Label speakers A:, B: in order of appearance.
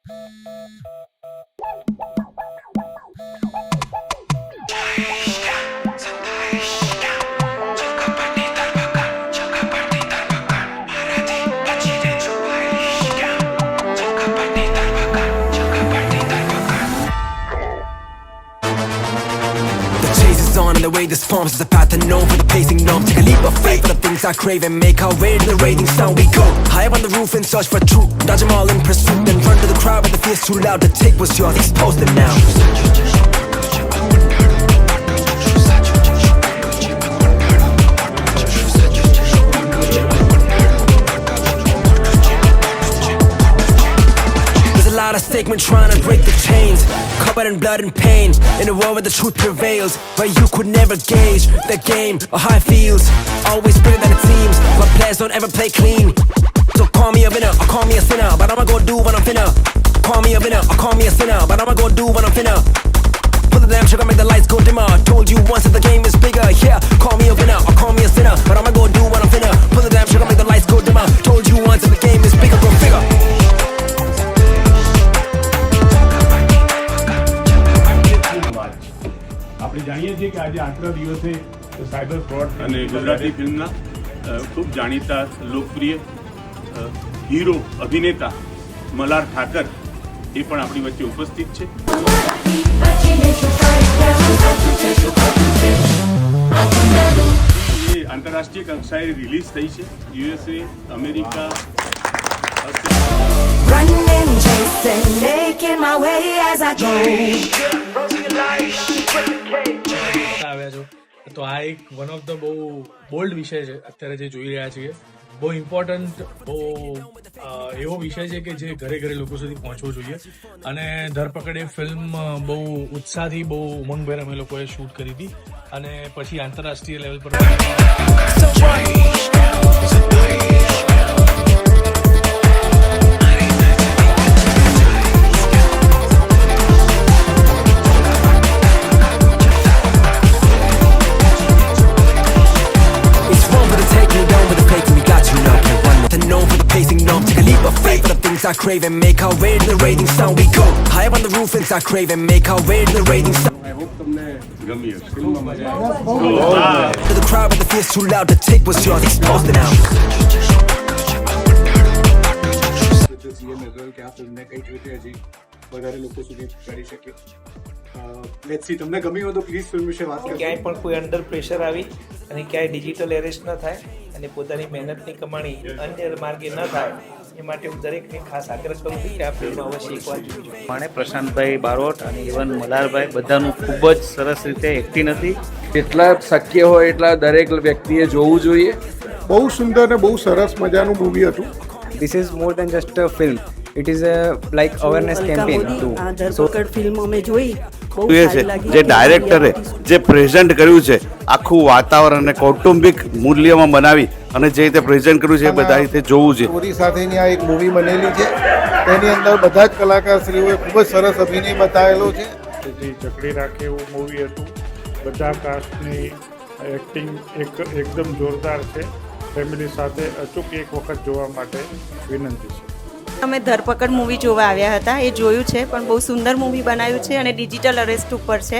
A: On and the way this forms is a path unknown for the pacing norm. Take a leap of faith for the things I crave and make our way to the rating sound. We go high up on the roof in search for truth. Dodge them all in pursuit, then run to the crowd, but the fear's too loud to take what's yours. Expose them now. Lot of stake when trying to break the chains, covered in blood and pain, in a world where the truth prevails, where you could never gauge the game or how it feels. Always bigger than it seems, but players don't ever play clean. So call me a winner or call me a sinner, but I'ma go do what I'm finna. Call me a winner or call me a sinner, but I'ma go do what I'm finna. Pull the damn trigger, make the lights go dimmer. Told you once that the game is bigger. Yeah, call me a winner or call me a sinner, but I'ma go do what I'm finna. Pull the damn trigger, make the lights go dimmer. Told you once that the game is bigger. Go figure.
B: આપણે જાણીએ છીએ કે આજે આંતર દિવસે cyber fraud
C: અને ગુજરાતી ફિલ્મના ખૂબ જાણીતા લોકપ્રિય હીરો અભિનેતા મલ્હાર ઠાકર એ પણ આપણી વચ્ચે ઉપસ્થિત છે. એ આંતરરાષ્ટ્રીય કક્ષાએ રિલીઝ થઈ છે. USA, America,
D: running, chasing, making my way as I go.
E: આવ્યા છો તો આ એક વન ઓફ ધ બહુ બોલ્ડ વિષય છે અત્યારે જે જોઈ રહ્યા છીએ. બહુ ઇમ્પોર્ટન્ટ, બહુ એવો વિષય છે કે જે ઘરે ઘરે લોકો સુધી પહોંચવો જોઈએ. અને ધરપકડ એ ફિલ્મ બહુ ઉત્સાહથી, બહુ ઉમંગભેર અમે લોકોએ શૂટ કરી હતી અને પછી આંતરરાષ્ટ્રીય લેવલ પર
A: I crave and make our way to the rating sound. We go high up on the roof inside crave and make our way to the rating sound.
C: I hope તમને ગમી હશે.
A: To the crowd, but the fear's too loud to take what's yours. Expose them now.
F: કે આ ફિલ્મને કઈ રીતે હજી વધારે લોકો સુધી કરી શકે. લેટ્સ સી, તમને ગમી હોય તો પ્લીઝ ફિલ્મ વિશે વાત કરો.
G: ક્યાંય પણ કોઈ અંડર પ્રેશર આવી અને ક્યાંય ડિજિટલ એરેસ્ટ ન થાય અને પોતાની મહેનતની કમાણી અન્ય માર્ગે ન થાય એ માટે હું દરેકને ખાસ આગ્રહ કરું છું કે આ ફિલ્મ અવશ્ય એકવાર જોજો.
H: મને પ્રશાંતભાઈ બારોટ અને ઇવન મલ્હારભાઈ બધાનું ખૂબ જ સરસ રીતે એક્ટિંગ હતી.
I: જેટલા શક્ય હોય એટલા દરેક વ્યક્તિએ જોવું જોઈએ.
F: બહુ સુંદર ને બહુ સરસ મજાનું મૂવી હતું.
J: This is more than just a film. It is a like awareness campaign too.
D: ધરપકડ ફિલ્મ અમે જોઈ, બહુ
K: સારી લાગી. જે ડાયરેક્ટરે જે પ્રેઝન્ટ કર્યું છે આખું વાતાવરણ કૌટુંબિક મૂલ્યમાં બનાવી અને જે રીતે પ્રેઝન્ટ કર્યું છે એ બધા રીતે જોવું છે.
F: સ્ટોરી સાથેની આ એક મૂવી બનેલી છે. તેની અંદર બધા જ કલાકારશ્રીઓએ ખૂબ જ સરસ અભિનય બતાવેલો છે.
B: જે જકડી રાખે એવું મૂવી હતું. બધા કાસ્ટની એક્ટિંગ એકદમ જોરદાર છે. ફેમિલી સાથે અચૂક એક વખત જોવા માટે વિનંતી છે.
D: અમે ધરપકડ મૂવી જોવા આવ્યા હતા, એ જોયું છે, પણ બહુ સુંદર મૂવી બનાવ્યું છે અને ડિજિટલ અરેસ્ટ ઉપર છે.